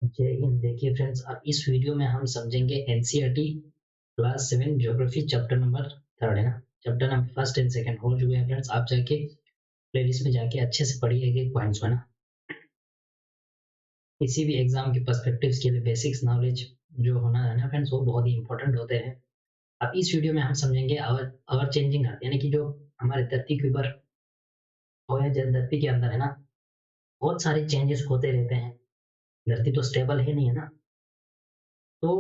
जय हिंद। देखिए फ्रेंड्स, अब इस वीडियो में हम समझेंगे NCERT class 7 geography chapter number 3 है ना। Chapter number first and second हो चुके हैं फ्रेंड्स। आप जाके प्लेलिस्ट में जाके अच्छे से पढ़िए एक एक पॉइंट्स को ना। किसी भी एग्जाम के पर्सपेक्टिव्स के लिए बेसिक्स नॉलेज जो होना है ना फ्रेंड्स, वो बहुत ही इंपॉर्टेंट होते हैं। अब इस वीडियो में हम समझेंगे आवर आवर चेंजिंग अर्थ, यानी कि जो हमारे धरती के ऊपर हो या धरती के अंदर है ना, बहुत सारे चेंजेस होते रहते हैं। धरती तो स्टेबल है नहीं है ना। तो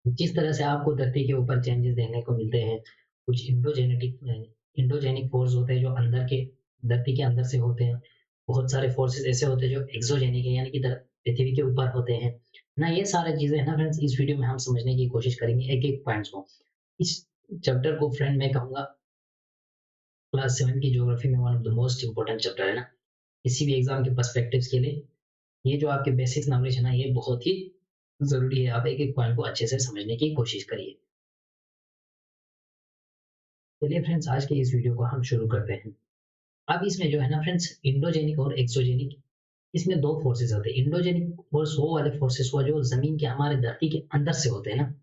जिस तरह से आपको धरती के ऊपर चेंजेस देखने को मिलते हैं, कुछ इंडोजेनिक फोर्स होते हैं जो अंदर के धरती के अंदर से होते हैं। बहुत सारे फोर्सेस ऐसे होते हैं जो एक्सोजेनिक है, यानी कि पृथ्वी के ऊपर होते हैं ना। ये सारी चीजें है ना फ्रेंड्स, इस वीडियो में हम समझने की कोशिश करेंगे एक एक पॉइंट्स को। इस चैप्टर को फ्रेंड मैं कहूंगा क्लास 7 की ज्योग्राफी में one of the most important chapter है ना। किसी भी एग्जाम के पर्सपेक्टिव्स के लिए ये जो आपके बेसिक्स नॉलेज है ना, ये बहुत ही जरूरी है। आप एक एक पॉइंट को अच्छे से समझने की कोशिश करिए। चलिए फ्रेंड्स, आज के इस वीडियो को हम शुरू करते हैं। अब इसमें जो है ना फ्रेंड्स, इंडोजेनिक और एक्सोजेनिक, इसमें दो फोर्सेस होते हैं। इंडोजेनिक फोर्स वो वाले फोर्सेस हुआ जो जमीन के हमारे धरती के अंदर से होते हैं ना,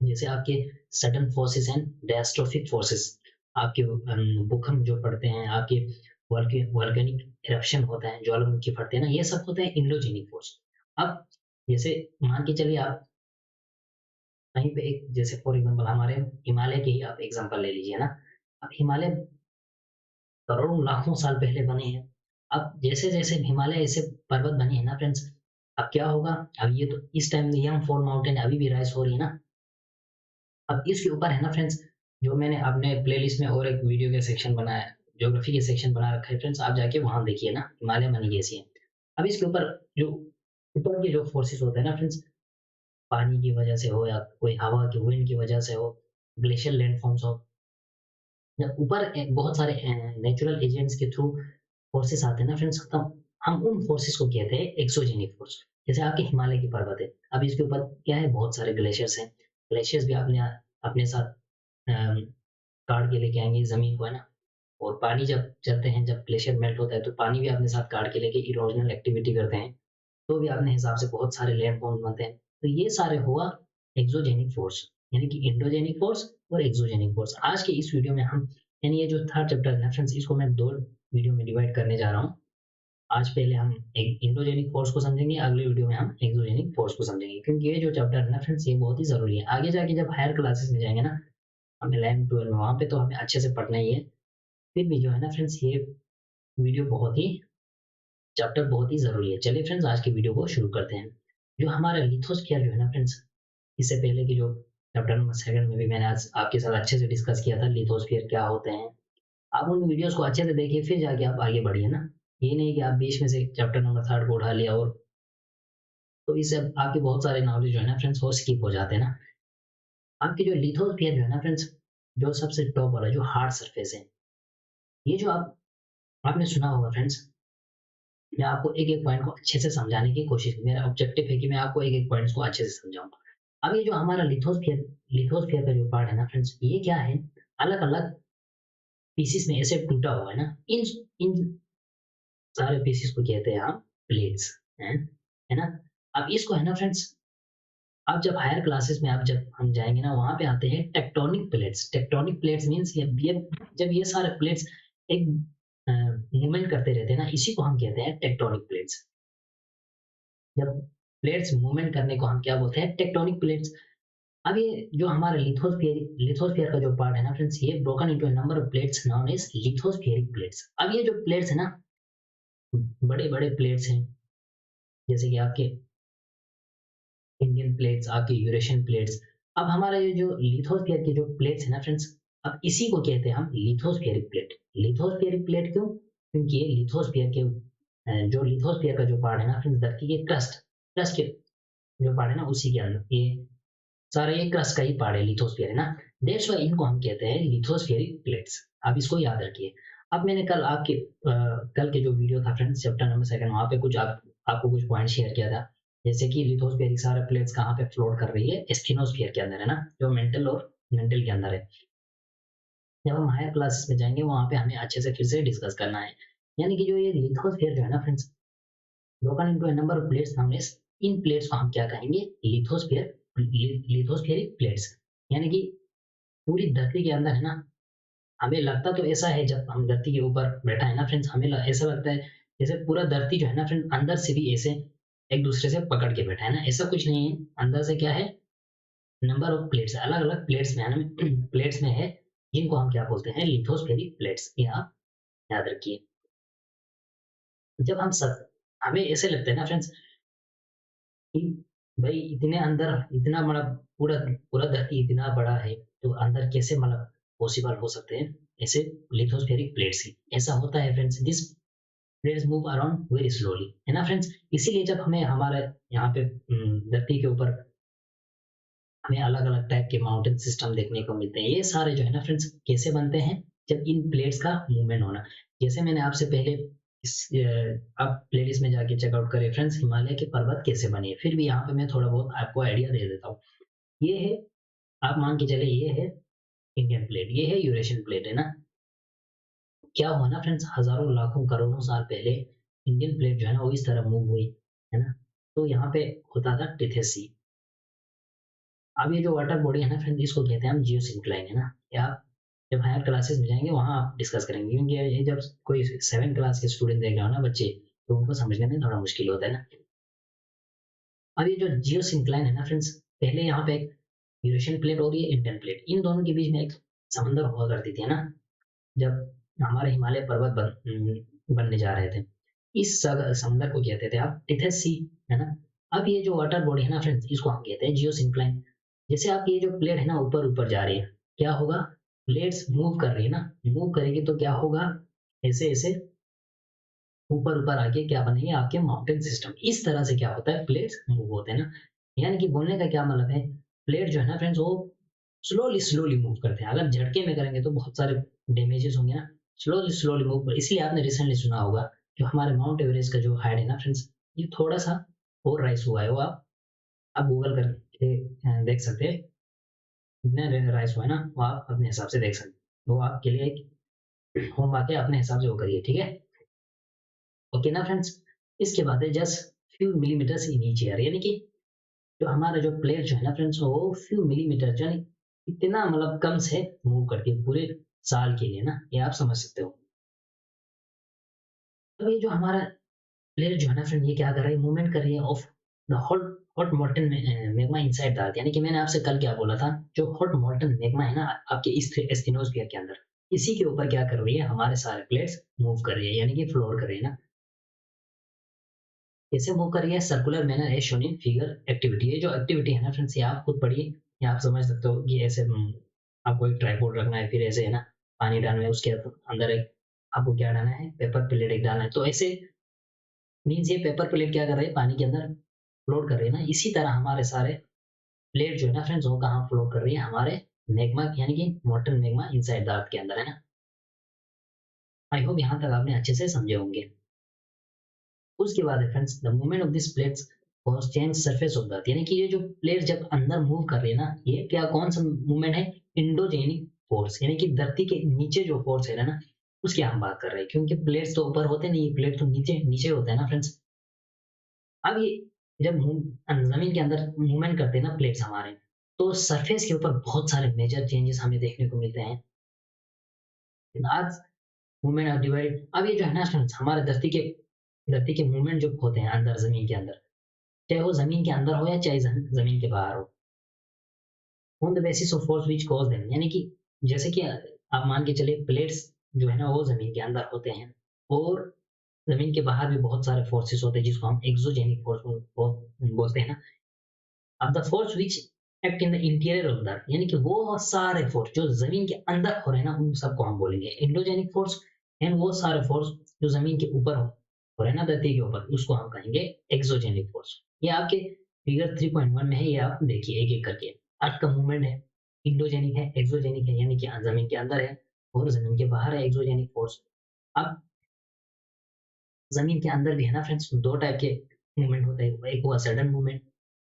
जैसे आपके sudden forces and diastrophic forces. आपके भूकंप जो पड़ते हैं, आपके वॉल्केनिक इरप्शन होता है, ज्वालामुखी फटते हैं ना, ये सब होते हैं इंडोजेनिक फोर्स। अब जैसे मान के चलिए आप कहीं पे एक, जैसे फॉर एग्जाम्पल हमारे हिमालय के ही आप एग्जाम्पल ले लीजिए ना। अब हिमालय करोड़ों लाखों साल पहले बने हैं। अब जैसे जैसे हिमालय ऐसे पर्वत बने हैं ना फ्रेंड्स, अब क्या होगा। अब ये तो इस टाइम यंग फॉल माउंटेन अभी भी राइज हो रही है ना। अब इसके ऊपर है ना फ्रेंड्स, जो मैंने अपने प्लेलिस्ट में और एक वीडियो के सेक्शन बनाया, ज्योग्राफी के सेक्शन बना रखा है फ्रेंड्स, आप जाके वहां देखिए ना हिमालय बनी कैसी है। अब इसके ऊपर जो ऊपर के जो फोर्सेस होते हैं ना फ्रेंड्स, पानी की वजह से हो या कोई हवा की विंड की वजह से हो, ग्लेशियर लैंडफॉर्म्स हो, या ऊपर बहुत सारे नेचुरल एजेंट्स के थ्रू फोर्सेस आते हैं ना फ्रेंड्स, तब हम उन फोर्सेस को कहते हैं एक्सोजेनिक फोर्स। जैसे आपके हिमालय की पर्वत है, अब इसके ऊपर क्या है, बहुत सारे ग्लेशियर्स हैं। ग्लेशियर्स भी आपने अपने साथ अम, काट के लेके आएंगे जमीन को है ना। और पानी जब चलते हैं, जब ग्लेशियर मेल्ट होता है तो पानी भी अपने साथ काट के लेके इरोजनल एक्टिविटी करते हैं, तो भी अपने हिसाब से बहुत सारे लैंड फॉर्म्स बनते हैं। तो ये सारे हुआ एक्सोजेनिक फोर्स, यानी कि इंडोजेनिक फोर्स और एक्सोजेनिक फोर्स। आज के इस वीडियो में हम, यानी ये जो थर्ड चैप्टर है ना फ्रेंड्स, इसको मैं दो वीडियो में डिवाइड करने जा रहा हूँ। आज पहले हम एक इंडोजेनिक फोर्स को समझेंगे, अगले वीडियो में हम एक्सोजेनिक फोर्स को समझेंगे, क्योंकि ये जो चैप्टर है ना फ्रेंड्स, ये बहुत ही जरूरी है। आगे जाके जब हायर क्लासेस में जाएंगे ना, हमें 11 12 में, वहां पे तो हमें अच्छे से पढ़ना ही है। फिर भी जो है ना फ्रेंड्स, ये वीडियो बहुत ही, चैप्टर बहुत ही जरूरी है। चलिए फ्रेंड्स, आज की वीडियो को शुरू करते हैं। जो हमारा लिथोस्फीयर जो है ना फ्रेंड्स, इससे पहले की जो चैप्टर नंबर 7 में भी मैंने आज आपके साथ अच्छे से डिस्कस किया था लिथोस्फीयर क्या होते हैं। आप उन वीडियोस को अच्छे से देखिए, फिर जाके आप आगे बढ़िए ना। ये नहीं कि आप बीच में से चैप्टर नंबर 3 को उठा लिया, और तो इससे आपके बहुत सारे नॉलेज जो है ना फ्रेंड्स, वो स्किप हो जाते हैं ना। आपके जो लिथोस्फीयर जो है ना फ्रेंड्स, जो सबसे टॉप वाला जो हार्ड सरफेस है, ये जो आपने सुना होगा फ्रेंड्स। मैं आपको एक एक पॉइंट को अच्छे से समझाने की कोशिश, मेरा ऑब्जेक्टिव है कि मैं आपको एक एक पॉइंट्स को अच्छे से समझाऊं। अब ये जो हमारा लिथोस्फीयर का जो पार्ट है ना फ्रेंड्स, ये क्या है, अलग अलग पीसीस में ऐसे टूटा हुआ है ना। इन इन सारे पीसीस को कहते हैं हम प्लेट्स, है ना। अब इसको है ना फ्रेंड्स, अब जब हायर क्लासेस में आप जब हम जाएंगे ना, वहां पे आते हैं tectonic plates. Tectonic plates means ये जब ये सारे प्लेट्स एक मूवमेंट करते रहते हैं ना, इसी को हम कहते हैं टेक्टोनिक प्लेट्स। जब प्लेट्स मूवमेंट करने को हम क्या बोलते हैं, टेक्टोनिक प्लेट्स। अब ये जो हमारा लिथोस्फीयर का जो पार्ट है ना फ्रेंड्स, ये broken into a number of plates known as lithospheric plates. अब ये जो प्लेट्स है ना, बड़े बड़े प्लेट्स हैं, जैसे कि आपके इंडियन प्लेट्स, आपके यूरेशियन प्लेट्स। अब हमारा ये जो लिथोस्फीयर की जो प्लेट्स है ना फ्रेंड्स, अब इसी को कहते हैं हम लिथोस्फेरिक प्लेट। लिथोस्फेरिक प्लेट क्यों, क्योंकि ये लिथोस्फीयर के जो लिथोस्फीयर का जो पार्ट है ना फ्रेंड्स, धरती के क्रस्ट क्रस्ट के जो पार्ट है ना, उसी के अंदर ये सारा ये क्रस्ट का ही पार्ट है, लिथोस्फीयर है ना। दैट्स व्हाई इनको हम कहते हैं लिथोस्फेरिक प्लेट्स। आप इसको याद रखिए। अब मैंने कल आपके कल के जो वीडियो था फ्रेंड्स, चैप्टर नंबर 2, वहां पे कुछ आपको कुछ पॉइंट शेयर किया था। जैसे कि लिथोस्फेरिक सारे प्लेट्स कहाँ पे फ्लोट कर रही है, एस्थिनोस्फीयर के अंदर है ना, जो मेंटल के अंदर है। जब हम हायर क्लासेस में जाएंगे, वहां पे हमें अच्छे से फिर से डिस्कस करना है। यानी कि जो ये लिथोस्फीयर जो है ना friends, broken into a number of plates known as, इन प्लेट्स को हम क्या कहेंगे, लिथोस्फेरिक प्लेट्स। यानी कि पूरी धरती के अंदर है ना, हमें लगता तो ऐसा है जब हम धरती के ऊपर बैठा है ना फ्रेंड्स, हमें ऐसा लगता है जैसे पूरा धरती जो है ना फ्रेंड अंदर से भी ऐसे एक दूसरे से पकड़ के बैठा है ना, ऐसा कुछ नहीं है। अंदर से क्या है, नंबर ऑफ प्लेट्स, अलग अलग प्लेट्स में है ना, प्लेट्स में है, जिनको हम क्या बोलते हैं, लिथोस्फेरिक प्लेट्स। ये आप याद रखिए। जब हम सब, हमें ऐसे लगता है ना फ्रेंड्स कि भाई इतने अंदर इतना बड़ा, पूरा पूरा धरती इतना बड़ा है, तो अंदर कैसे मतलब पॉसिबल हो सकते हैं ऐसे लिथोस्फेरिक प्लेट्स ही। ऐसा होता है friends, this plates move around very slowly, है ना फ्रेंड्स। इसीलिए जब हमें हमारे यहाँ पे धरती के ऊपर हमें अलग अलग टाइप के माउंटेन सिस्टम देखने को मिलते हैं। ये सारे जो है ना फ्रेंड्स कैसे बनते हैं, जब इन प्लेट्स का मूवमेंट होना। जैसे मैंने आपसे पहले इस आप प्लेलिस्ट में जाके चेकआउट करें फ्रेंड्स, हिमालय के पर्वत कैसे बने, फिर भी यहाँ पे मैं थोड़ा बहुत आपको आइडिया दे देता हूँ। ये है, आप मान के चले, ये है इंडियन प्लेट, ये है यूरेशियन प्लेट, है ना। क्या हुआ ना फ्रेंड्स, हजारों लाखों करोड़ों साल पहले इंडियन प्लेट जो है ना वो इस तरह मूव हुई, है ना। तो यहाँ पे होता था टिथेस सी। अब ये जो वाटर बॉडी है ना फ्रेंड, इसको कहते हैं हम जियोसिंक्लाइन, है ना। या आप जब हायर क्लासेस में जाएंगे वहां आप डिस्कस करेंगे, क्योंकि ये जब कोई 7 क्लास के स्टूडेंट देख रहा हो ना बच्चे, तो उनको समझने में थोड़ा मुश्किल होता है ना। अब ये जो जियोसिंक्लाइन है ना फ्रेंड्स, पहले यहाँ पे एक यूरेशियन प्लेट और ये इंडियन प्लेट, इन दोनों के बीच में एक समंदर हुआ करती थी, है ना। जब हमारे हिमालय पर्वत बनने जा रहे थे, इस समंदर को कहते थे आप टिथेस सी, है ना। अब ये जो वाटर बॉडी है ना फ्रेंड्स, इसको हम कहते हैं जियोसिंक्लाइन। जैसे आप ये जो प्लेट है ना ऊपर ऊपर जा रही है, क्या होगा, प्लेट्स मूव कर रही है ना, मूव करेगी तो क्या होगा, ऐसे ऐसे ऊपर ऊपर आके क्या बनेंगे आपके माउंटेन सिस्टम। इस तरह से क्या होता है, प्लेट्स मूव होते हैं ना। यानी कि बोलने का क्या मतलब है, प्लेट जो है ना फ्रेंड्स वो स्लोली स्लोली मूव करते हैं। अगर झटके में करेंगे तो बहुत सारे डैमेजेस होंगे ना। स्लोली स्लोली मूव, इसलिए आपने रिसेंटली सुना होगा जो हमारे माउंट एवरेस्ट का जो हाइट है ना फ्रेंड्स, ये थोड़ा सा और राइज हुआ है। वो आप गूगल करके देख सकते हैं, कितना राइज हुआ है ना, वो आप अपने हिसाब से देख सकते हैं। वो आपके लिए एक होमवर्क है, अपने हिसाब से वो करिए, ठीक है। ओके ना फ्रेंड्स। इसके बाद है जस्ट फ्यू मिलीमीटर से नीचे यार, यानी कि जो हमारा जो प्लेट जो है ना फ्रेंड्स वो फ्यू मिलीमीटर, यानी इतना मतलब कम से मूव करती है पूरे साल के लिए ना, ये आप समझ सकते हो। अब ये जो हमारा प्लेट जो है ना फ्रेंड, ये क्या कर रही है, मूवमेंट कर रही है of the hot hot molten magma inside the earth. यानी कि मैंने आपसे कल क्या बोला था, जो हॉट मोल्टन मैग्मा है ना आपके एस्थिनोस्फीयर के अंदर, इसी के ऊपर क्या कर रही है, हमारे सारे प्लेट्स मूव कर रही है, यानी कि फ्लोर कर रही है ना। कैसे मूव कर रही है, circular manner as shown in figure activity. ये जो एक्टिविटी है ना फ्रेंड्स, ये आप खुद पढ़िए, या आप समझ सकते हो कि ऐसे आपको एक ट्राइपॉड रखना है, फिर ऐसे है ना पानी डालना है, उसके अंदर एक आपको क्या डालना है, पेपर प्लेट एक डालना है। तो ऐसे मीन्स ये पेपर प्लेट क्या कर रही है, पानी के अंदर फ्लोट कर रही है ना। इसी तरह हमारे सारे प्लेट जो है ना फ्रेंड्स वो कहाँ फ्लोट कर रही है, हमारे मैग्मा यानी कि molten magma inside the earth के अंदर, है ना। आई होप यहाँ तक आपने अच्छे से समझे होंगे। उसके बाद है friends, the movement of this plates cause change surface of the earth. यानी कि ये जो प्लेट जब अंदर मूव कर रही है ना, ये क्या कौन सा मूवमेंट है, इंडोजेनिक फोर्स। यानी कि धरती के नीचे जो फोर्स है ना उसकी हम बात कर रहे हैं, क्योंकि प्लेट्स तो ऊपर होते नहीं, प्लेट तो नीचे नीचे होता है ना फ्रेंड्स। अब ये जब जमीन के अंदर मूवमेंट करते हैं ना प्लेट्स हमारे, तो सरफेस के ऊपर बहुत सारे मेजर चेंजेस हमें देखने को मिलते हैं। आज मूवमेंट आर डिवाइड, अब ये जो है ना फ्रेंड्स, हमारे धरती के मूवमेंट जो होते हैं अंदर जमीन के अंदर, चाहे वो जमीन के अंदर हो या चाहे जमीन के बाहर हो, on the basis of force which cause them. यानी कि जैसे कि आप मान के चलिए प्लेट्स जो है ना वो जमीन के अंदर होते हैं, और जमीन के बाहर भी बहुत सारे फोर्सेस होते हैं जिसको हम एक्सोजेनिक फोर्स बोलते हैं ना। अब the force which act in the interior of the earth, यानी कि वो सारे फोर्स जो जमीन के अंदर हो रहे हैं ना उन सबको हम बोलेंगे इंडोजेनिक फोर्स। एंड वो सारे फोर्स जो जमीन के ऊपर हो रहे हैं ना धरती के ऊपर, उसको हम कहेंगे एक्सोजेनिक फोर्स। ये आपके फिगर 3.1 में है, ये आप देखिए एक एक करके। अर्थ का मूवमेंट है, इंडोजेनिक है, एक्सोजेनिक है, यानी कि जमीन के अंदर है और जमीन के बाहर है एक्सोजेनिक फोर्स। अब जमीन के अंदर भी है ना फ्रेंड्स दो टाइप के मूवमेंट होते हैं, एक हुआ सडन मूवमेंट,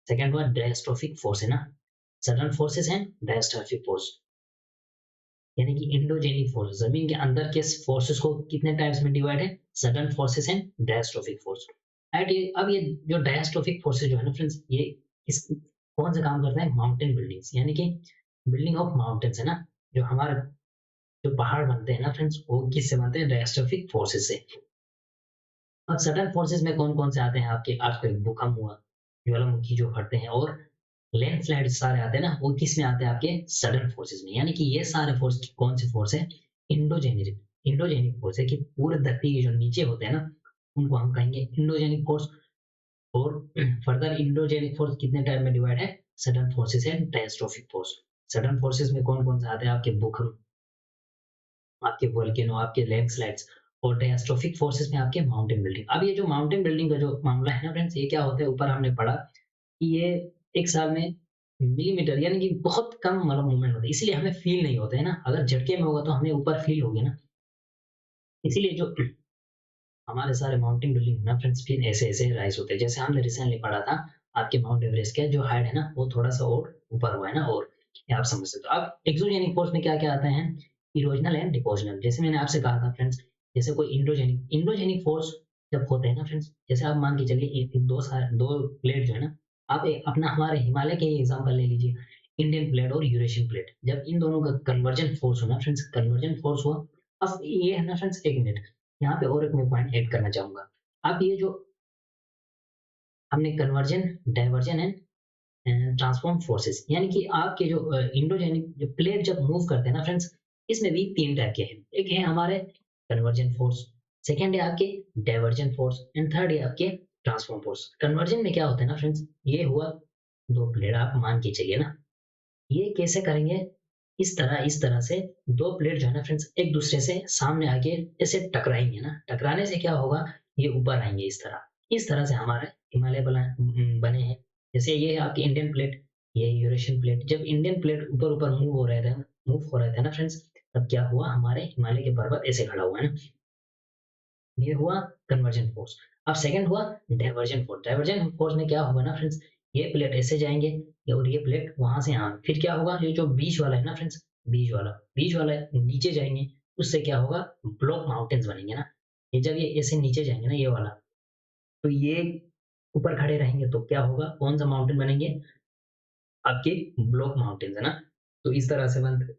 सेकंड हुआ डायस्ट्रोफिक फोर्स, है ना। Sudden forces and diastrophic force, यानी कि इंडोजेनिक फोर्स, जमीन के अंदर के फोर्सेस को कितने टाइप्स में डिवाइड है, sudden forces and diastrophic force. अब ये जो डायस्ट्रोफिक फोर्सेस जो है ना फ्रेंड्स, ये इस कौन से काम करते हैं? माउंटेन बिल्डिंग्स, यानी कि बिल्डिंग ऑफ माउंटेन्स है ना, जो हमारे जो पहाड़ बनते हैं ना फ्रेंड्स, वो किससे बनते हैं? डायस्ट्रोफिक फोर्सेस से। अब सडन फोर्सेस में कौन कौन से आते हैं? आपके अर्थक्वेक, भूकंप हुआ, ज्वालामुखी जो फटते हैं, और लैंडस्लाइड सारे आते हैं ना, वो किस में आते हैं? आपके सडन फोर्सेस में। यानी कि ये सारे फोर्स कौन से फोर्स है? इंडोजेनिक इंडोजेनिक फोर्स है, कि पूरे धरती के जो नीचे होते हैं ना, उनको हम कहेंगे इंडोजेनिक फोर्स। और फर्दर इंडोजेनिक फोर्स कितने टाइप में डिवाइड है? Sudden forces and catastrophic force. Sudden forces में कौन कौन से आते हैं? आपके भूकंप, आपके वोल्केनो, आपके लैंडस्लाइड्स, और कैटास्ट्रोफिक फोर्सेस में आपके माउंटेन बिल्डिंग। अब ये जो माउंटेन बिल्डिंग का जो मामला है ना फ्रेंड्स, ये क्या होता है? ऊपर हमने पढ़ा कि ये एक साल में मिलीमीटर, यानी कि बहुत कम मतलब मूवमेंट होता है, इसलिए हमें फील नहीं होता है ना। अगर झटके में होगा तो हमें ऊपर फील होगी ना। इसीलिए जो हमारे सारे माउंटेन बिल्डिंग ना फ्रेंड्स, फिर ऐसे ऐसे राइज होते हैं। जैसे हमने रिसेंटली पढ़ा था, आपके माउंट एवरेस्ट का जो हाइट है ना, वो थोड़ा सा और ऊपर हुआ है ना, और ये आप समझ सकते हो। अब एक्सोजेनिक फोर्स में क्या क्या आते हैं? Erosional and depositional. जैसे मैंने आपसे कहा था फ्रेंड्स, जैसे कोई इंडोजेनिक फोर्स जब होते हैं ना फ्रेंड्स, जैसे आप मान के चलिए दो प्लेट जो है ना, आप अपना हमारे हिमालय के एग्जाम्पल ले लीजिए, इंडियन प्लेट और यूरेशियन प्लेट। जब इन दोनों का कन्वर्जन फोर्स हो ना फ्रेंड्स, कन्वर्जन फोर्स हुआ। अब ये है ना फ्रेंड्स, एक मिनट, यहाँ पे और एक मैं पॉइंट ऐड करना चाहूंगा। अब ये जो हमने conversion, diversion and transform forces, यानी कि आपके जो इंडोजेनिक जो प्लेट जब मूव करते हैं ना फ्रेंड्स, इसमें भी तीन टाइप के हैं। एक है हमारे कन्वर्जन फोर्स, सेकेंड है आपके डाइवर्जन फोर्स, एंड थर्ड है आपके ट्रांसफॉर्म फोर्स। कन्वर्जन में क्या होता है ना फ्रेंड्स, ये हुआ दो प्लेट, आप मान के चलिए ना, ये कैसे करेंगे? इस तरह से दो प्लेट जो है ना फ्रेंड्स, एक दूसरे से सामने आके ऐसे टकराएंगे ना, टकराने से क्या होगा? ये ऊपर आएंगे इस तरह से हमारे हिमालय बने हैं। जैसे ये है आपकी इंडियन प्लेट, ये यूरेशियन प्लेट। जब इंडियन प्लेट ऊपर ऊपर मूव हो रहे थे ना फ्रेंड्स, तब क्या हुआ? हमारे हिमालय के पर्वत ऐसे खड़ा हुआ है ना, ये हुआ कन्वर्जन फोर्स। अब सेकंड हुआ डाइवर्जन फोर्स। डाइवर्जन फोर्स में क्या होगा ना फ्रेंड्स, ये प्लेट ऐसे जाएंगे, और ये प्लेट वहां से यहाँ, फिर क्या होगा? ये जो बीच वाला है ना फ्रेंड्स, बीच वाला नीचे जाएंगे, उससे क्या होगा? ब्लॉक माउंटेन्स बनेंगे ना। ये जब ये ऐसे नीचे जाएंगे ना, ये वाला, तो ये ऊपर खड़े रहेंगे तो क्या होगा? कौन सा माउंटेन बनेंगे? आपके ब्लॉक माउंटेन्स है ना। तो इस तरह से बनते।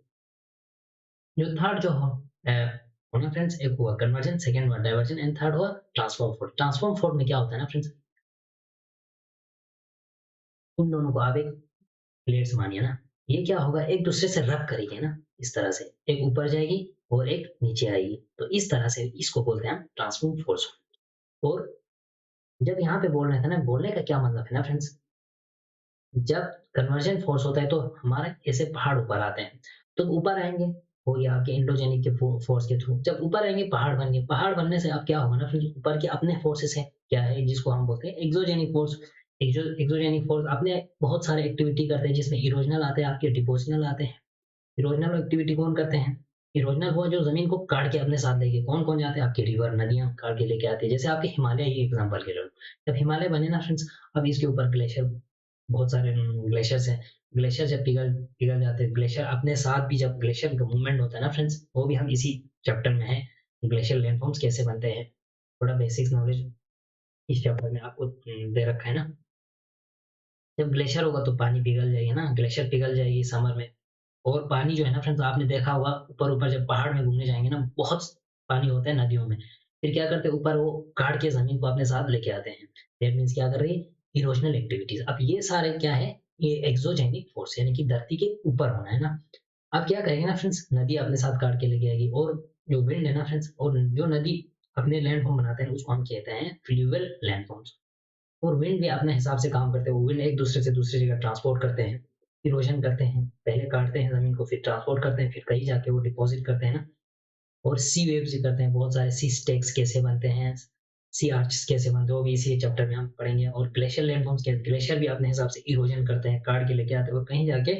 जो थर्ड जो हो होना फ्रेंड्स, एक हुआ कन्वर्जन, सेकंड हुआ डाइवर्जन, एंड थर्ड हुआ ट्रांसफॉर्म फोर्स। ट्रांसफॉर्म फोर्स में क्या होता है ना फ्रेंड्स, उन दोनों को आप एक प्लेट्स मानिए ना, ये क्या होगा? एक दूसरे से रब करेंगे ना, इस तरह से, एक ऊपर जाएगी और एक नीचे आएगी, तो इस तरह से इसको बोलते हैं हम ट्रांसफॉर्म फोर्स। और जब यहाँ पे बोल रहे थे ना, बोलने का क्या मतलब है ना फ्रेंड्स, जब कन्वर्जन फोर्स होता है तो हमारे ऐसे पहाड़ ऊपर आते हैं, तो ऊपर आएंगे, वो ये आपके इंडोजेनिक के फोर्स के थ्रू जब ऊपर आएंगे, पहाड़ बनेंगे। पहाड़ बनने से अब क्या होगा ना फिर, ऊपर के अपने फोर्सेस है, क्या है, जिसको हम बोलते हैं एक्सोजेनिक फोर्स। एक्सोजेनिक फोर्स अपने बहुत सारे एक्टिविटी करते हैं, जिसमें इरोजनल आते हैं, आपके डिपोजनल आते हैं। इरोजनल एक्टिविटी कौन करते हैं? इरोजनल वो जो जमीन को काट के अपने साथ लेके, कौन कौन जाते हैं? आपके रिवर, नदियां काट के लेके आते हैं। जैसे आपके हिमालय ही एग्जाम्पल के लो, जब हिमालय बने ना फ्रेंड्स, अब इसके ऊपर ग्लेशियर, बहुत सारे ग्लेशियर्स हैं। ग्लेशियर जब पिघल पिघल जाते हैं, ग्लेशियर अपने साथ भी, जब ग्लेशियर का मूवमेंट होता है ना फ्रेंड्स, वो भी हम इसी चैप्टर में है, ग्लेशियर लैंडफॉर्म्स कैसे बनते हैं। थोड़ा बेसिक्स नॉलेज इस चैप्टर में आपको दे रखा है ना। जब ग्लेशियर होगा तो पानी पिघल जाएगी ना, ग्लेशियर पिघल जाएगी समर में। और पानी जो है ना फ्रेंड्स, आपने देखा होगा ऊपर ऊपर जब पहाड़ में घूमने जाएंगे ना, बहुत पानी होता है नदियों में, फिर क्या करते हैं? ऊपर वो काट के जमीन को अपने साथ लेके आते हैं। दैट मीन्स क्या कर रही है? Erosional activities. अब ये सारे क्या है? ये एक्सोजेनिक फोर्स, यानी कि धरती के ऊपर होना है ना। अब क्या करेंगे ना फ्रेंड्स, नदी अपने साथ काट के लेके आएगी, और जो विंड है ना फ्रेंड्स, और जो नदी अपने लैंडफॉर्म बनाते हैं, उसको हम कहते हैं फ्लूवियल लैंडफॉर्म्स। और विंड भी अपने हिसाब से काम करते हैं, वो विंड एक दूसरे से दूसरी जगह ट्रांसपोर्ट करते हैं, इरोजन करते हैं, पहले काटते हैं जमीन को, फिर ट्रांसपोर्ट करते हैं, फिर कहीं जाके वो डिपॉजिट करते हैं ना। और सी वेव्स भी करते हैं, बहुत सारे सी स्टेक्स कैसे बनते हैं, सी आर्चेस कैसे बनते हैं, वो भी इसी चैप्टर में हम पढ़ेंगे। और ग्लेशियर लैंडफॉर्म्स के, ग्लेशियर भी अपने हिसाब से इरोजन करते हैं, काट के लेके आते हैं और कहीं जाके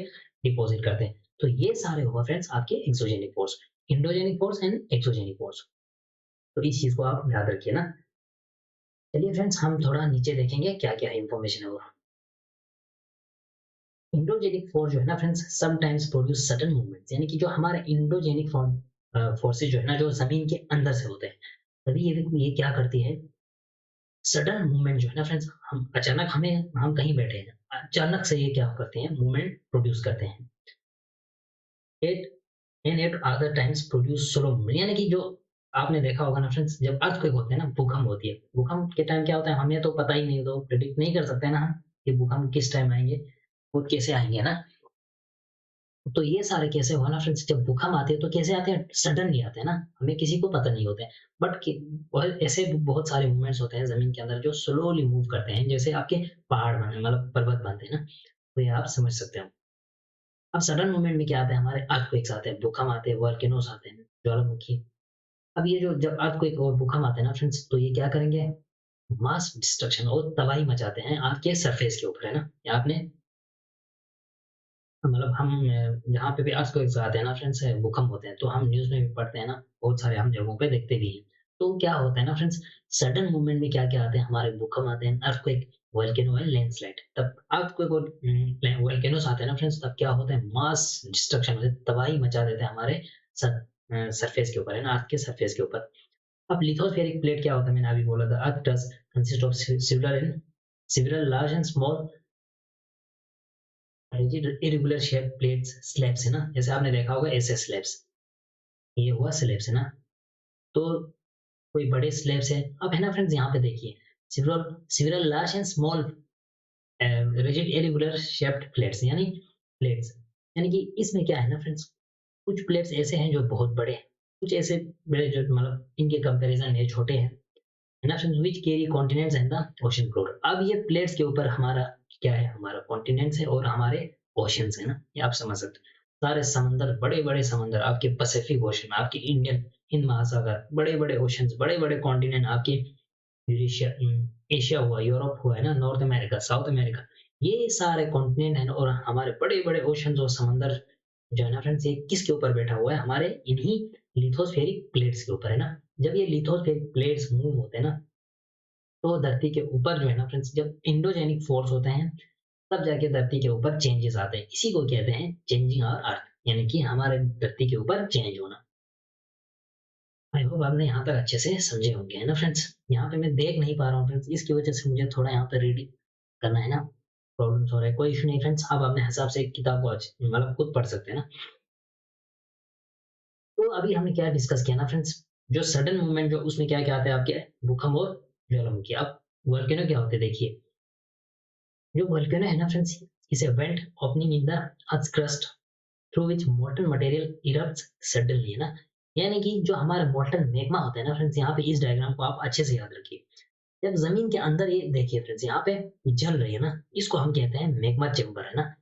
डिपॉजिट करते हैं। तो ये सारे हुआ फ्रेंड्स आपके exogenic force, endogenic force and exogenic force. तो इस चीज को आप याद रखिए ना। चलिए फ्रेंड्स, हम थोड़ा नीचे देखेंगे क्या क्या इंफॉर्मेशन है वो। इंडोजेनिक फोर्स जो है ना friends, sometimes produce sudden movements, यानी कि जो हमारे इंडोजेनिक फोर्सेज जो है ना, जो जमीन के अंदर से होते हैं, तभी ये क्या करती है? सडन मूवमेंट जो है ना फ्रेंड्स, हम कहीं बैठे हैं, अचानक से ये क्या करते हैं, मूवमेंट प्रोड्यूस करते हैं। At and at other times produce slow movement, यानी कि जो आपने देखा होगा ना फ्रेंड्स, जब अर्थक्वेक होते हैं ना, भूकंप होती है, भूकंप के टाइम क्या होता है हमें तो पता ही नहीं, तो प्रिडिक्ट नहीं कर सकते ना हम कि भूकंप किस टाइम आएंगे और कैसे आएंगे ना। तो ये सारे कैसे हुआ ना फ्रेंड्स, जब भूकंप आते हैं तो कैसे आते हैं, सडनली आते हैं ना, हमें किसी को पता नहीं होते हैं। बट ऐसे बहुत सारे मूवमेंट्स होते हैं जमीन के अंदर जो स्लोली मूव करते हैं, जैसे आपके पहाड़ बने, मतलब पर्वत बनते हैं ना, तो ये आप समझ सकते हो। अब सडन मूवमेंट में क्या आता है, हमारे अर्थक्वेक्स आते हैं, भूकंप आते हैं, वोल्केनोस आते हैं, ज्वालामुखी। अब ये जो जब अर्थक्वेक और भूकंप आते हैं ना फ्रेंड्स, तो ये क्या करेंगे, मास डिस्ट्रक्शन और तबाही मचाते हैं आपके सरफेस के ऊपर, है ना। ये आपने मतलब हम जहाँ पे भी अर्थक्वेक्स आते हैं ना फ्रेंड्स, भूकंप होते हैं, तो हम न्यूज़ में भी पढ़ते हैं ना, बहुत सारे हम जगहों पे देखते भी हैं। तो क्या होता है ना फ्रेंड्स, सडन मूवमेंट में क्या-क्या आते हैं, हमारे भूकंप आते हैं, अर्थक्वेक, वोल्केनो एंड लैंडस्लाइड। तब अर्थक्वेक और वोल्केनोस आते हैं ना फ्रेंड्स, तब क्या होता है, मास डिस्ट्रक्शन होता है, तबाही मचा देते हैं हमारे सरफेस के ऊपर, है ना, अर्थ के सरफेस के ऊपर। अब लिथोस्फेरिक प्लेट क्या होता है, मैंने अभी बोला था, earth crust consist of several large and small rigid irregular shaped plates slabs, है ना, जैसे आपने देखा होगा ऐसे स्लैब्स, ये हुआ स्लैब्स, है ना। तो कोई बड़े स्लैब्स है, अब है ना फ्रेंड्स, यहाँ पे देखिए, several several large and small rigid irregular shaped plates, यानी प्लेट्स, यानी कि इसमें क्या है ना फ्रेंड्स, कुछ प्लेट्स ऐसे हैं जो बहुत बड़े हैं, कुछ ऐसे बड़े जो मतलब इनके कंपैरिजन में छोटे हैं, है ना friends, which carry continents and the ocean floor. अब ये प्लेट्स के ऊपर हमारा क्या है, हमारा कॉन्टिनेंट्स है और हमारे ओशंस है ना, ये आप समझ सकते हो। सारे समंदर, बड़े बड़े समंदर, आपके पैसिफिक ओशन, आपके इंडियन हिंद महासागर, बड़े बड़े ओशंस, बड़े बड़े कॉन्टिनेंट, आपके यूरेशिया, एशिया हुआ, यूरोप हुआ, है ना, नॉर्थ अमेरिका, साउथ अमेरिका, ये सारे कॉन्टिनेंट है ना, और हमारे बड़े बड़े ओशंस और समंदर जो है ना फ्रेंड्स, ये किसके ऊपर बैठा हुआ है, हमारे इन्हीं लिथोस्फेरिक प्लेट्स के ऊपर, है ना। जब ये लिथोस्फेरिक प्लेट्स मूव होते हैं ना, तो धरती के ऊपर जो है ना फ्रेंड्स, जब इंडोजेनिक फोर्स होते हैं, तब जाके धरती के ऊपर चेंजेस आते हैं, इसी को कहते हैं चेंजिंग और अर्थ, यानी कि हमारे धरती के ऊपर चेंज होना। आई होप आपने यहाँ तक अच्छे से समझे होंगे, है ना फ्रेंड्स। यहाँ पे मैं देख नहीं पा रहा हूँ फ्रेंड्स, इसकी वजह से मुझे थोड़ा यहाँ पे रीडिंग करना है ना, प्रॉब्लम्स हो रहा है, कोई इशू नहीं फ्रेंड्स, आप अपने हिसाब से किताब को मतलब खुद पढ़ सकते हैं ना। तो अभी हमने क्या डिस्कस किया ना फ्रेंड्स, जो सडन मूवमेंट जो उसमें क्या क्या आता है आपके, भूकंप और ज्वालामुखी। अब वोल्केनो क्या होते हैं देखिए, जो वोल्केनो है ना friends, is a vent opening in the earth's crust through which molten material erupts suddenly, है ना। यानी कि जो हमारा मोल्टन मैग्मा होता है ना फ्रेंड्स, यहाँ पे इस डायग्राम को आप अच्छे से याद रखिए। जब जमीन के अंदर ये देखिए फ्रेंड्स, यहाँ पे जल रही है ना, इसको हम कहते हैं मैग्मा चेम्बर, है ना।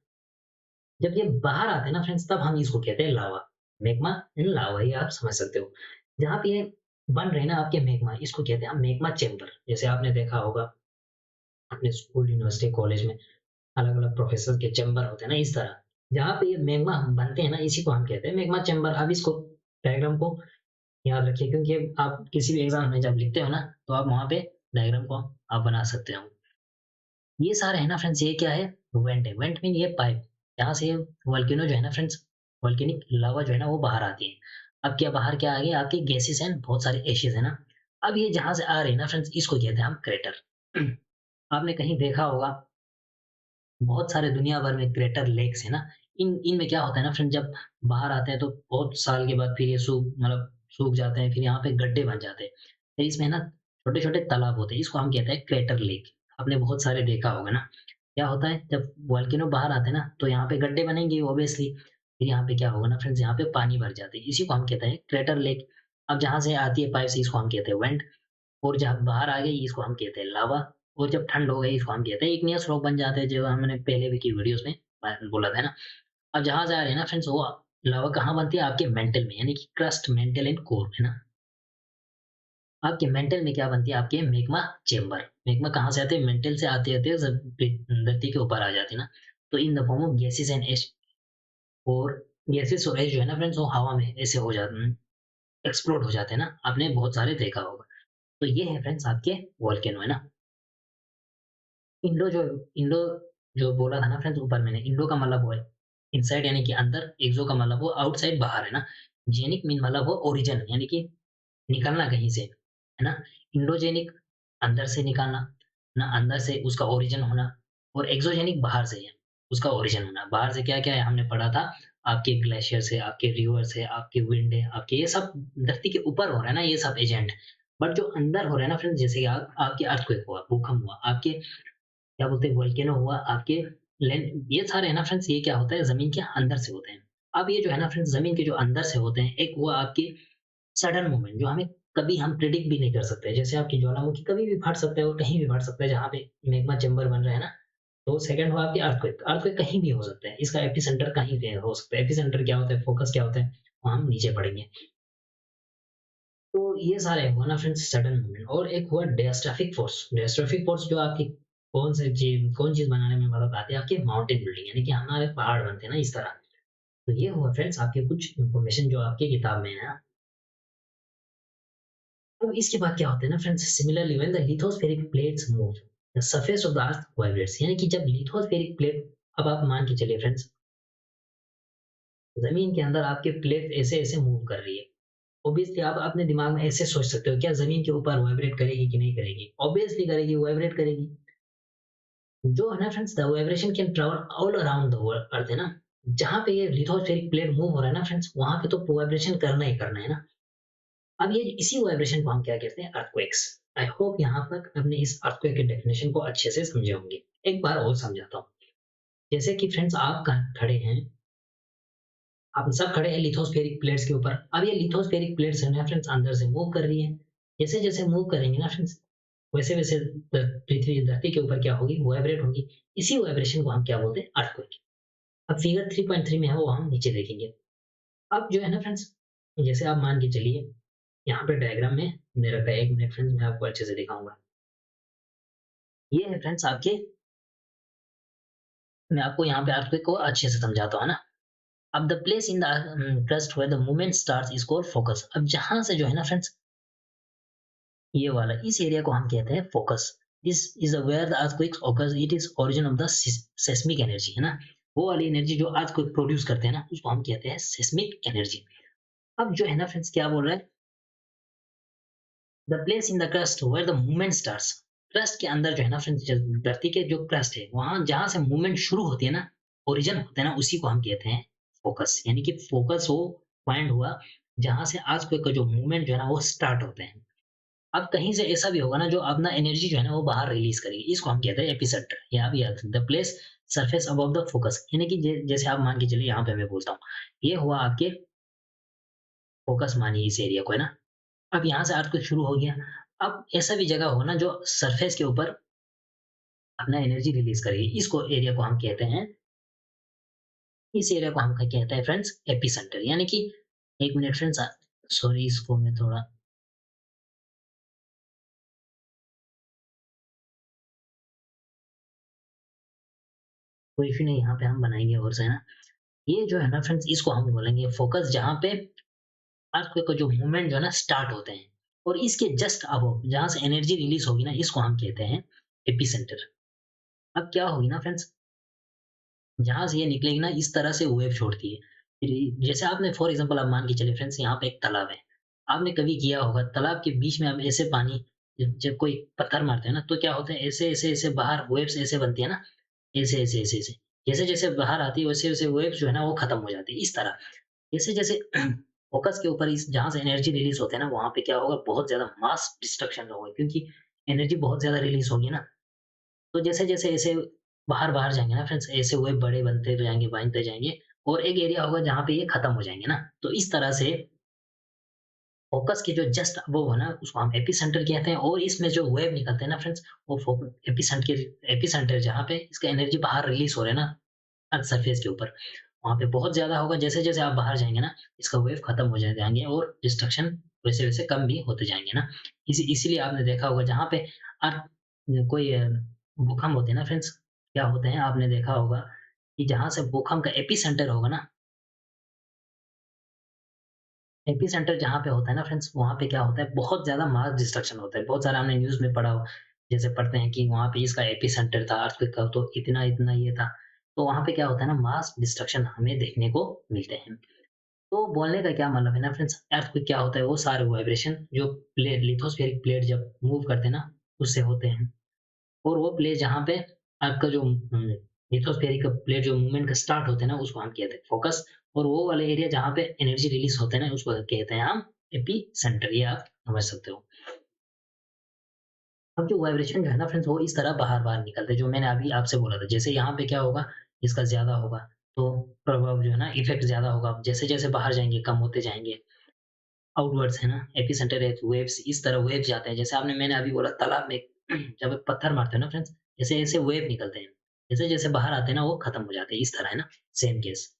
जब ये बाहर आते हैं ना फ्रेंड्स, तब हम इसको कहते हैं लावा, मैग्मा इन लावा, ये आप समझ सकते हो। जहाँ पे ये बन रहे हैं ना आपके मैग्मा, इसको कहते हैं हम मैग्मा चेम्बर। जैसे आपने देखा होगा अपने स्कूल, यूनिवर्सिटी, कॉलेज में अलग अलग प्रोफेसर के चैम्बर होते हैं ना, इस तरह जहाँ पे ये मैग्मा बनते हैं ना, इसी को हम कहते हैं मैग्मा चैम्बर। अब इसको डायग्राम को याद रखिए, क्योंकि आप किसी भी एग्जाम में जब लिखते हो ना, तो आप वहाँ पे डायग्राम को आप बना सकते हो। ये सारे है ना फ्रेंड्स, ये क्या है, वेंट है, वेंट मीन ये पाइप, यहाँ से वोल्केनो जो है ना फ्रेंड्स, वोल्केनिक लावा जो है ना वो बाहर आती है। अब क्या बाहर क्या आ गया, आपके गैसेस एंड बहुत सारे एशेज है ना। अब ये जहाँ से आ रही है ना फ्रेंड्स, इसको कहते हैं हम क्रेटर। आपने कहीं देखा होगा, बहुत सारे दुनिया भर में क्रेटर लेक्स है ना, इनमें क्या होता है ना फ्रेंड, जब बाहर आते हैं तो बहुत साल के बाद फिर ये सूख जाते हैं, फिर यहाँ पे गड्ढे बन जाते हैं, फिर इसमें ना छोटे छोटे तालाब होते हैं, इसको हम कहते हैं क्रेटर लेक। आपने बहुत सारे देखा होगा ना, क्या होता है जब वॉल्केनो बाहर आते हैं ना, तो यहाँ पे गड्ढे बनेंगे ऑब्वियसली, फिर यहाँ पे क्या होगा ना फ्रेंड्स, यहाँ पे पानी भर जाते हैं, इसी को हम कहते हैं क्रेटर लेक। अब जहाँ से आती है पाइप से, इसको हम कहते हैं वेंट, और जब बाहर आ गई इसको हम कहते हैं लावा, और जब ठंड हो गई इसको हम कहते हैं इग्नियस रॉक बन जाते हैं, जो हमने पहले भी की वीडियोस में बोला था ना। अब जहां से आ रहे हैं ना फ्रेंड्स, वो लावा कहाँ बनती है, आपके मेंटल में, यानी कि क्रस्ट, मेंटल एंड कोर, है ना। आपके मेंटल में क्या बनती है, आपके मैग्मा चेम्बर। मैग्मा कहाँ से आते हैं, मेंटल से आते आते धरती के ऊपर आ जाते हैं ना। तो in the form of gases and ash, और गैसेस और एश जो है ना फ्रेंड्स, वो हवा में ऐसे हो जाते हैं, एक्सप्लोड हो जाते हैं ना, आपने बहुत सारे देखा होगा। तो ये है फ्रेंड्स आपके वोल्केनो, है ना। इंडो जो इंडो जो बोला था ना फ्रेंड्स ऊपर मैंने, इंडो का मतलब वो है इनसाइड यानी कि अंदर, एक्सो का मतलब वो आउटसाइड बाहर, है ना। जेनिक मीन मतलब वो ओरिजिन यानी कि निकलना कहीं से, है ना। इंडोजेनिक अंदर से निकालना, ना अंदर से उसका ओरिजिन होना, और एक्सोजेनिक बाहर से है, उसका ओरिजिन होना। बाहर से क्या-क्या है हमने पढ़ा था, आपके ग्लेशियर से, आपके रिवर से, आपके विंड है, आपके ये सब धरती के ऊपर हो रहा है ना ये सब एजेंट। बट जो अंदर हो रहा है ना फ्रेंड्स, जैसे कि आपके अर्थक्वेक हुआ, भूकंप हुआ, आपके क्या बोलते हैं वोल्केनो हुआ, आपके लैंड, ये सारे है ना फ्रेंड्स, ये क्या होता है ज़मीन के अंदर से होते हैं। अब ये जो है ना फ्रेंड्स ज़मीन के जो अंदर से होते हैं, एक हुआ आपके सडन मूवमेंट जो हमें कभी हम प्रेडिक्ट भी नहीं कर सकते। जैसे आपकी ज्वालामुखी कभी भी फट सकता है और कहीं भी फट सकता है, जहाँ पे मैग्मा चैम्बर बन रहा है ना। तो सेकंड हुआ आपकी अर्थक्वेक, अर्थक्वेक कहीं भी हो सकता है, इसका एपिसेंटर कहीं पे हो सकता है। एपिसेंटर क्या होता है, फोकस क्या होता है, वो हम नीचे पढ़ेंगे। तो ये सारे हुआ ना फ्रेंड्स सडन मूवमेंट। और एक हुआ डियास्ट्रोफिक फोर्स। डियास्ट्रोफिक फोर्स जो आपकी कौन चीज बनाने में मदद आती है, आपकी माउंटेन बिल्डिंग, यानी कि हमारे पहाड़ बनते हैं ना इस तरह। तो ये हुआ फ्रेंड्स आपके कुछ इन्फॉर्मेशन जो आपकी किताब में है। अब इसके बाद क्या होता है ना friends, similarly when the lithospheric plates move, the surface of the earth vibrates, यानी कि जब लिथोस्फेरिक प्लेट, अब आप मान के चलिए फ्रेंड्स, जमीन के अंदर आपके प्लेट ऐसे ऐसे मूव कर रही है। ऑब्वियसली आप अपने दिमाग में ऐसे सोच सकते हो, क्या जमीन के ऊपर वाइब्रेट करेगी कि नहीं करेगी? ऑब्वियसली करेगी, वाइब्रेट करेगी। जो है ना friends, the vibration can travel all around the earth, है ना। जहाँ पे ये लिथोस्फेरिक प्लेट मूव हो रहा है ना फ्रेंड्स, वहां पे तो वाइब्रेशन करना ही करना है ना। अब ये इसी वाइब्रेशन को हम क्या कहते हैं, अर्थक्वेक्स। आई होप यहाँ तक आपने इस अर्थक्वेक के डेफिनेशन को अच्छे से समझे होंगे। एक बार और समझाता हूँ। जैसे कि फ्रेंड्स आप खड़े हैं, आप सब खड़े हैं लिथोस्फेरिक प्लेट्स के ऊपर। अब ये लिथोस्फेरिक प्लेट्स है ना फ्रेंड्स, अंदर से मूव कर रही है। जैसे जैसे मूव करेंगे ना फ्रेंड्स, वैसे वैसे पृथ्वी धरती के ऊपर क्या होगी, वाइब्रेट होगी। इसी वाइब्रेशन को हम क्या बोलते हैं, अर्थक्वेक। अब फिगर 3.3 में है, वो हम नीचे देखेंगे। अब जो है ना फ्रेंड्स, जैसे आप मान के चलिए, यहाँ पे डायग्राम में दे रखा है, 1 मिनट फ्रेंड्स मैं आपको अच्छे से दिखाऊंगा। ये है फ्रेंड्स आपके, मैं आपको यहाँ पे अर्थक्वेक को अच्छे से समझाता हूँ ना। अब the place in the crust where the movement starts is called focus. अब जहां से जो है ना फ्रेंड्स, ये वाला इस एरिया को हम कहते हैं focus. This is where the earthquakes occurs, it is origin of the seismic energy, है ना। वो वाली एनर्जी जो अर्थक्वेक प्रोड्यूस करते हैं ना, उसको हम कहते हैं सेस्मिक एनर्जी। अब जो है ना फ्रेंड्स, क्या बोल रहा है, the place in the crust where the movement starts. Crust के अंदर जो है ना फ्रेंड्स, धरती के जो क्रस्ट है, वहां जहां से मूवमेंट शुरू होती है ना, ओरिजिन होता है ना, उसी को हम कहते हैं फोकस। यानी कि फोकस वो पॉइंट हुआ जहां से आज का जो मूवमेंट जो है ना वो स्टार्ट होते हैं। अब कहीं से ऐसा भी होगा ना जो अपना एनर्जी जो है ना वो बाहर रिलीज करेगी, इसको हम कहते हैं एपिसेंटर। यहाँ भी याद, the place surface above the focus, यानी कि जैसे आप मान के चलिए, यहाँ पे मैं बोलता हूँ, ये हुआ आपके फोकस, मानिए इस एरिया को, है ना। अब यहाँ से अर्थ कुछ शुरू हो गया। अब ऐसा भी जगह होगा ना जो सरफेस के ऊपर अपना एनर्जी रिलीज करेगी, इसको एरिया को हम कहते हैं, इस एरिया को हम कहते हैं फ्रेंड्स एपिसेंटर। यानी कि 1 मिनट फ्रेंड्स, सॉरी इसको मैं थोड़ा, कोई इश्यू नहीं, यहाँ पे हम बनाएंगे और से, है ना। ये जो है ना फ्रेंड्स, इसको हम बोलेंगे फोकस, जहाँ पे अर्थक्वेक का जो मूवमेंट जो है ना स्टार्ट होते हैं। और इसके जस्ट अबव जहाँ से एनर्जी रिलीज होगी ना, इसको हम कहते हैं एपिसेंटर। अब क्या होगी ना फ्रेंड्स, जहाँ से ये निकलेगी ना, इस तरह से वेव छोड़ती है। फिर जैसे आपने फॉर एग्जांपल आप मान के चलिए फ्रेंड्स, यहाँ पे एक तालाब है। आपने कभी किया होगा, तालाब के बीच में आप ऐसे पानी, जब जब कोई पत्थर मारते हैं ना, तो क्या होता है, ऐसे ऐसे ऐसे बाहर वेव्स ऐसे बनती है ना, ऐसे ऐसे ऐसे ऐसे। जैसे जैसे बाहर आती है, वैसे वैसे वेव्स जो है ना वो खत्म हो जाती है, इस तरह। जैसे जैसे फोकस के ऊपर इस जहाँ से एनर्जी रिलीज होते हैं ना, वहां पे क्या होगा, बहुत ज्यादा मास डिस्ट्रक्शन होगा, क्योंकि एनर्जी बहुत ज्यादा रिलीज होगी ना। तो जैसे जैसे ऐसे बाहर बाहर जाएंगे ना फ्रेंड्स, ऐसे वेव बड़े बनते जाएंगे। और एक एरिया होगा जहाँ पे ये खत्म हो जाएंगे ना। तो इस तरह से फोकस के जो जस्ट अबव है ना, उसको हम एपिसेंटर कहते हैं। और इसमें जो वेव निकलते हैं ना फ्रेंड्स, वो एपिसेंटर जहाँ पे इसका एनर्जी बाहर रिलीज हो रहा है ना, अर्थ सरफेस के ऊपर, वहाँ पे बहुत ज़्यादा होगा। जैसे-जैसे आप बाहर जाएँगे ना, इसका वेव खत्म हो जाएँगे और डिस्ट्रक्शन वैसे-वैसे कम भी होते जाएँगे ना। इसीलिए आपने देखा होगा, जहाँ पे अर्थ कोई भूकंप होते हैं ना फ्रेंड्स, क्या होते हैं आपने देखा होगा कि जहाँ से भूकंप का एपिसेंटर होगा ना, एपिसेंटर जहाँ पे होता है ना फ्रेंड्स, वहाँ पे क्या होता है, बहुत ज़्यादा मास डिस्ट्रक्शन होता है। बहुत सारा हमने न्यूज़ में पढ़ा हो, जैसे पढ़ते हैं कि वहाँ पे इसका एपिसेंटर था अर्थक्वेक का, तो इतना-इतना ये था। तो वहाँ पे क्या होता है ना, मास डिस्ट्रक्शन हमें देखने को मिलते हैं। तो बोलने का क्या मतलब है ना फ्रेंड्स, अर्थक्वेक क्या होता है, वो सारे वाइब्रेशन जो प्लेट लिथोस्फेरिक प्लेट जब मूव करते हैं ना, उससे होते हैं। और वो प्लेस जहाँ पे आपका जो लिथोस्फेरिक प्लेट जो मूवमेंट का स्टार्ट होता है ना, उसको हम कहते हैं फोकस। और वो वाला एरिया जहाँ पे एनर्जी रिलीज होता है ना, उसको कहते हैं हम एपी सेंटर। ये आप समझ सकते हो। अब जो वाइब्रेशन जो है ना फ्रेंड्स, वो इस तरह बाहर-बाहर निकलते हैं, जो मैंने अभी आपसे बोला था। जैसे यहाँ पे क्या होगा, इसका ज़्यादा होगा, तो प्रभाव जो है ना, इफ़ेक्ट ज़्यादा होगा। जैसे-जैसे बाहर जाएँगे, कम होते जाएँगे। आउटवर्ड्स है ना, एपिसेंटर है, वेव्स इस तरह वेव्स जाते हैं। जैसे मैंने अभी बोला तालाब में जब आप पत्थर मारते हो ना फ्रेंड्स, ऐसे-ऐसे वेव निकलते हैं। जैसे-जैसे बाहर आते हैं ना, वो खत्म हो जाते हैं। इस तरह है ना, सेम केस।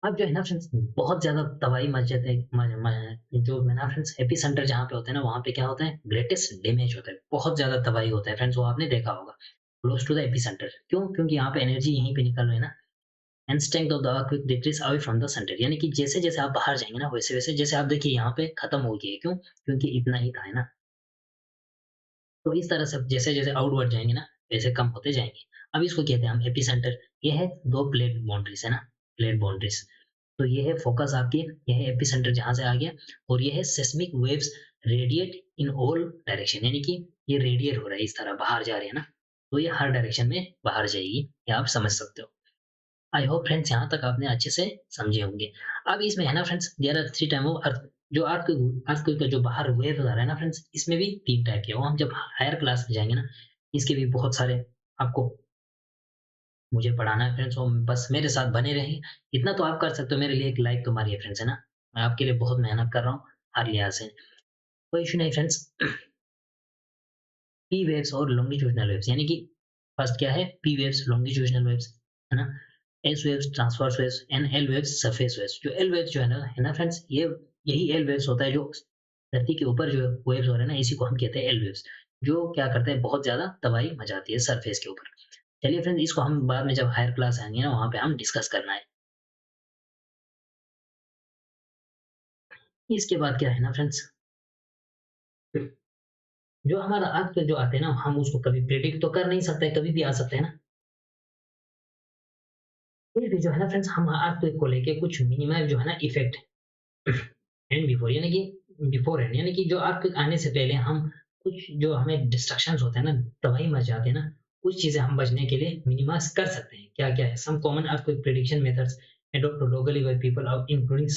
अब जो है ना फ्रेंड्स, बहुत ज़्यादा तबाही मच जाते हैं जो है ना फ्रेंड्स, एपिसेंटर जहाँ पे होते हैं ना, वहाँ पे क्या होता है, ग्रेटेस्ट डैमेज होता है। बहुत ज़्यादा तबाही होता है फ्रेंड्स, वो आपने देखा होगा। क्लोज टू द एपिसेंटर क्यों? क्योंकि यहाँ पे एनर्जी यहीं पे निकल रही है ना। And strength of the earthquake decrease away from the centre, यानी कि जैसे-जैसे आप बाहर जाएँगे ना, वैसे-वैसे जैसे आप देखिए यहाँ पे खत्म हो गई है। क्यों? क्योंकि इतना ही था, है ना? तो इस तरह से जैसे-जैसे आउटवर्ड जाएँगे ना, वैसे कम होते जाएँगे। अब इसको कहते हैं हम एपिसेंटर। ये है 2 प्लेट बाउंड्रीज़, है ना? Plate boundaries. तो ये है फोकस आपके, ये है एपिसेंटर जहाँ से आ गया। और ये है seismic waves radiate in all direction, यानी कि ये रेडिएट हो रहा है, इस तरह बाहर जा रही है ना, तो ये हर डायरेक्शन में बाहर जाएगी। ये आप समझ सकते हो। आई होप फ्रेंड्स यहाँ तक आपने अच्छे से समझे होंगे। अब इसमें है ना friends, there are 3 type of earth. जो अर्थक्वेक का जो बाहर वेव आ रहा है ना फ्रेंड्स, इसमें भी 3 टाइप के हैं। वो हम जब हायर क्लास में जाएँगे ना, इसके भी बहुत सारे आपको मुझे पढ़ाना है फ्रेंड्स, और बस मेरे साथ बने रहें। इतना तो आप कर सकते हो, मेरे लिए एक लाइक तो मारिए फ्रेंड्स, है ना? मैं आपके लिए बहुत मेहनत कर रहा हूँ, हर लिहाज से। कोई इश्यू नहीं फ्रेंड्स। पी वेव्स और लॉन्गिट्यूडिनल वेव्स, यानी कि फर्स्ट क्या है, पी वेव्स, लॉन्गिट्यूडिनल वेव्स, है ना? S waves, transverse waves, and L waves, surface waves. जो एल वेव्स जो है ना फ्रेंड्स, ये यही एल वेव्स होता है जो धरती के ऊपर जो वेव्स हो रहे हैं ना, इसी को हम कहते हैं एल वेव्स। जो क्या करते हैं, बहुत ज़्यादा तबाही मचाती है सरफेस के ऊपर। चलिए फ्रेंड्स, इसको हम बाद में जब हायर क्लास आएँगे ना, वहाँ पे हम डिस्कस करना है। इसके बाद क्या है ना फ्रेंड्स, जो हमारा अर्थ पे जो आते हैं ना, हम उसको कभी प्रेडिक्ट तो कर नहीं सकते, कभी भी आ सकते हैं ना। फिर भी जो है ना फ्रेंड्स, हम अर्थ को लेके कुछ मिनिमम जो है ना इफेक्ट एंड बिफोर, यानी कि बिफोर एंड, यानी कि जो अर्थ आने से पहले हम कुछ जो हमें डिस्ट्रक्शंस होते हैं ना, तबाही मच जाते हैं ना, कुछ चीजें हम बचने के लिए मिनिमाइज कर सकते हैं। क्या क्या है? Some common earthquake prediction methods adopted locally by people of including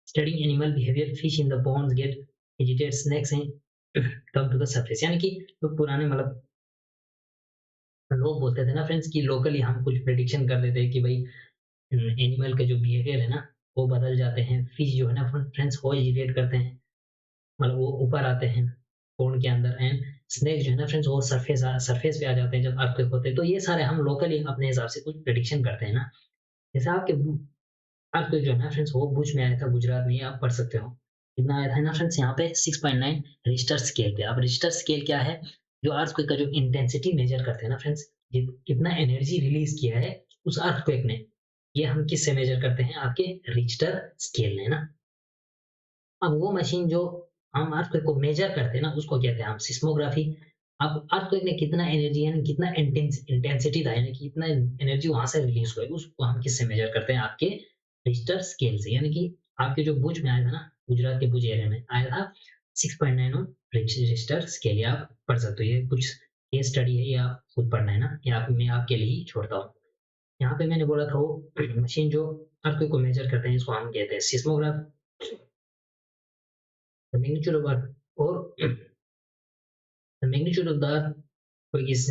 studying animal behavior, fish in the ponds get agitated, snakes and come to the surface, यानी कि जो पुराने मतलब लोग बोलते थे ना फ्रेंड्स, कि लोकली हम कुछ प्रिडिक्शन कर देते हैं कि भाई एनिमल के जो बिहेवियर है ना, वो बदल जाते हैं। फिश जो है ना फ्रेंड्स, वो एजिटेट करते हैं, मतलब वो ऊपर आते हैं पॉन्ड के अंदर। एंड स्नेक जो है ना फ्रेंड्स, वो सरफेस पे आ जाते हैं जब अर्थक्वेक होते हैं। तो ये सारे हम लोकली अपने हिसाब से कुछ प्रिडिक्शन करते हैं ना। जैसे आपके अर्थक्वेक जो है ना फ्रेंड्स, वो भुज में आया था, गुजरात में, ये आप पढ़ सकते हो। कितना आया था ना फ्रेंड्स, यहाँ पे 6.9 रिश्टर स्केल पे। अब रिश्टर स्केल क्या है? जो अर्थक्वेक का जो इंटेंसिटी मेजर करते हैं ना फ्रेंड्स, कितना एनर्जी रिलीज किया है उस अर्थक्वेक ने, ये हम किससे मेजर करते हैं? आपके रिश्टर स्केल ने ना। अब वो मशीन जो हम अर्थक्वेक को मेजर करते हैं ना, उसको कहते हैं हम सिस्मोग्राफी। अब अर्थक्वेक ने कितना एनर्जी, यानी कितना इंटेंसिटी था, यानी कि कितना एनर्जी वहां से रिलीज हुआ है, उसको हम किससे मेजर करते हैं? आपके रिश्टर स्केल से। यानी कि आपके जो भुज में आया था ना, गुजरात के भुज एरिया में आया था 6.9 ऑन रिश्टर स्केल। ये आप पढ़ सकते हो, ये कुछ केस स्टडी है, ये आप खुद पढ़ना है ना, ये मैं आपके लिए ही छोड़ता हूँ। यहाँ पे मैंने बोला था वो मशीन जो अर्थक्वेक को मेजर करते हैं, इसको हम कहते हैं seismograph. The magnitude of earth or the magnitude of the earthquake is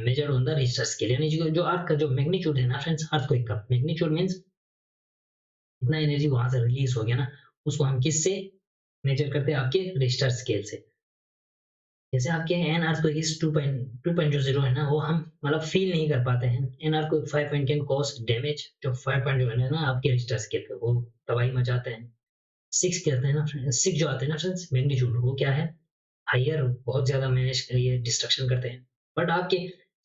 measured on the Richter scale, यानी जो अर्थ का जो मैग्नीट्यूड है ना फ्रेंड्स, अर्थक्वेक का मैग्नीट्यूड मींस कितना एनर्जी वहां से रिलीज हो गया ना, उसको हम किससे मेजर करते हैं? आपके रिश्टर स्केल से। जैसे आपके एन अर्थक्वेक इज 2.0 है ना, वो हम मतलब फील नहीं कर पाते हैं। An earthquake 5 can cause damage, जो 5 है ना आपके रिश्टर स्केल पे, वो तबाही मचाते हैं। 6 कहते हैं ना, 6 जो आते हैं ना फ्रेंड्स मैग्नीट्यूड, वो क्या है? हायर, बहुत ज्यादा मैनेज ये डिस्ट्रक्शन करते हैं। बट आपके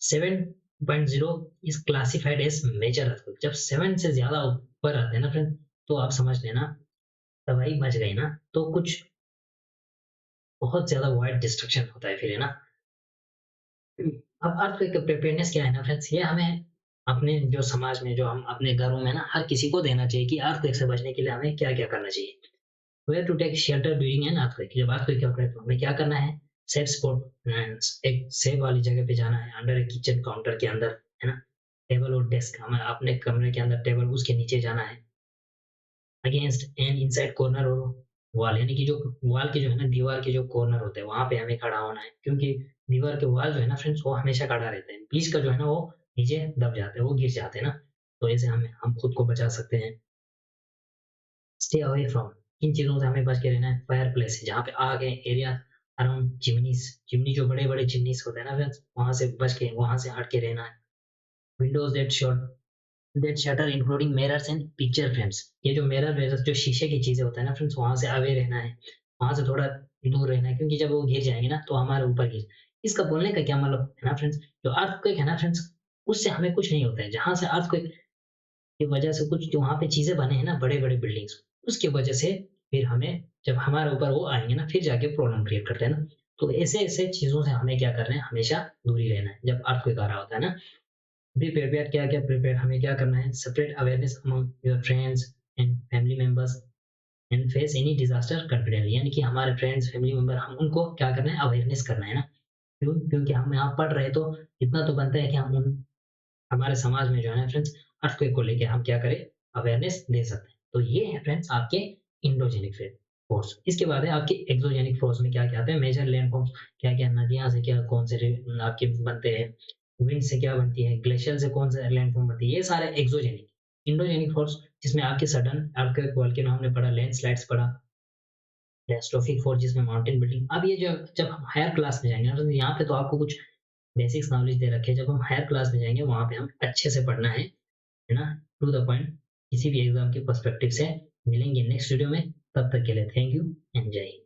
7.0 is classified as major earthquake. जब 7 से ज्यादा ऊपर आते हैं ना फ्रेंड, तो आप समझ लेना तबाही मच गई ना, तो कुछ बहुत ज्यादा वाइड डिस्ट्रक्शन होता है फिर, है ना। अब अर्थक्वेक का प्रिपेयरनेस क्या है ना फ्रेंड्स, ये हमें अपने जो समाज में, जो हम अपने घरों में ना, हर किसी को देना चाहिए कि अर्थक्वेक से बचने के लिए हमें क्या क्या करना चाहिए। Where to take shelter during an earthquake. जब अर्थक्वेक होता है तो हमें क्या करना है? सेफ स्पॉट, एक सेफ वाली जगह पे जाना है, अंडर ए किचन काउंटर के अंदर, है ना। टेबल और डेस्क, हमें अपने कमरे के अंदर टेबल, उसके नीचे जाना है। अगेंस्ट एंड इनसाइड कॉर्नर और वॉल, यानी कि जो वॉल के जो है ना, दीवार के जो कॉर्नर होते हैं वहां पे हमें खड़ा होना है, क्योंकि दीवार के वॉल जो है ना फ्रेंड्स वो हमेशा खड़ा रहता है, बीच का जो है ना वो नीचे दब जाता है, वो गिर जाते हैं ना। तो ऐसे हम खुद को बचा सकते हैं। स्टे अवे फ्रॉम, इन चीजों से हमें बच के रहना है। फायर प्लेस, जहाँ पे आग है, एरिया अराउंड चिमनीज, चिमनी जो बड़े बड़े चिमनीज होते हैं ना फ्रेंड्स, वहां से बच के, वहां से हट के रहना है। Windows that shutter including mirrors and picture frames, ये जो मिरर वेरर जो शीशे की चीजें होता है ना फ्रेंड्स, वहां से अवे रहना है, वहां से थोड़ा दूर रहना है, क्योंकि जब वो गिर जाएंगे ना तो हमारे ऊपर गिर। इसका बोलने का क्या मतलब है ना फ्रेंड्स, जो अर्थक्वेक है ना फ्रेंड्स, उससे हमें कुछ नहीं होता है। जहां से अर्थक्वेक की वजह से कुछ जो वहाँ पे चीज़ें बने हैं ना बड़े-बड़े बिल्डिंग्स, उसकी वजह से फिर हमें जब हमारे ऊपर वो आएँगे ना फिर जाके प्रॉब्लम क्रिएट करते हैं ना। तो ऐसे-ऐसे चीज़ों से हमें क्या करना है, हमेशा दूरी रहना है जब अर्थक्वेक आ रहा होता है ना। बी प्रिपेयर्ड, क्या-क्या प्रिपेयर्ड हमें क्या करना है, separate awareness among your friends and family members and face any disaster confidently, यानी कि हमारे फ्रेंड्स, फैमिली मेंबर, हम उनको क्या करना है, अवेयरनेस करना है ना। क्यों? क्योंकि हम यहाँ पढ़ रहे हैं तो इतना तो बनता है कि हम उन हमारे समाज में जो है ना फ्रेंड्स, अर्थक्वेक को लेके हम क्या करें, अवेयरनेस दे सकते हैं। तो ये है फ्रेंड्स आपके इंडोजेनिक फोर्स। इसके बाद है आपके एक्सोजेनिक फोर्स में क्या क्या आते हैं, मेजर लैंड फॉर्म्स, क्या क्या नदियां से क्या कौन से आपके बनते हैं, विंड से क्या बनती है, ग्लेशियर से कौन सा लैंड फॉर्म बनती है, ये सारे एक्सोजेनिक। इंडोजेनिक फोर्स जिसमें आपके सडन अर्थक्वेक, वोल्केनो हमने पढ़ा, लैंडस्लाइड्स पढ़ा, कैटास्ट्रोफिक फोर्स जिसमें माउंटेन बिल्डिंग। अब ये जब जब हम हायर क्लास में जाएंगे ना, तो यहाँ पे तो आपको कुछ बेसिक्स नॉलेज दे रखे हैं, जब हम हायर क्लास में जाएंगे वहां पे हम अच्छे से पढ़ना है ना, टू द पॉइंट, किसी भी एग्जाम के पर्सपेक्टिव से। मिलेंगे नेक्स्ट वीडियो में, तब तक के लिए थैंक यू एंड जय हिंद।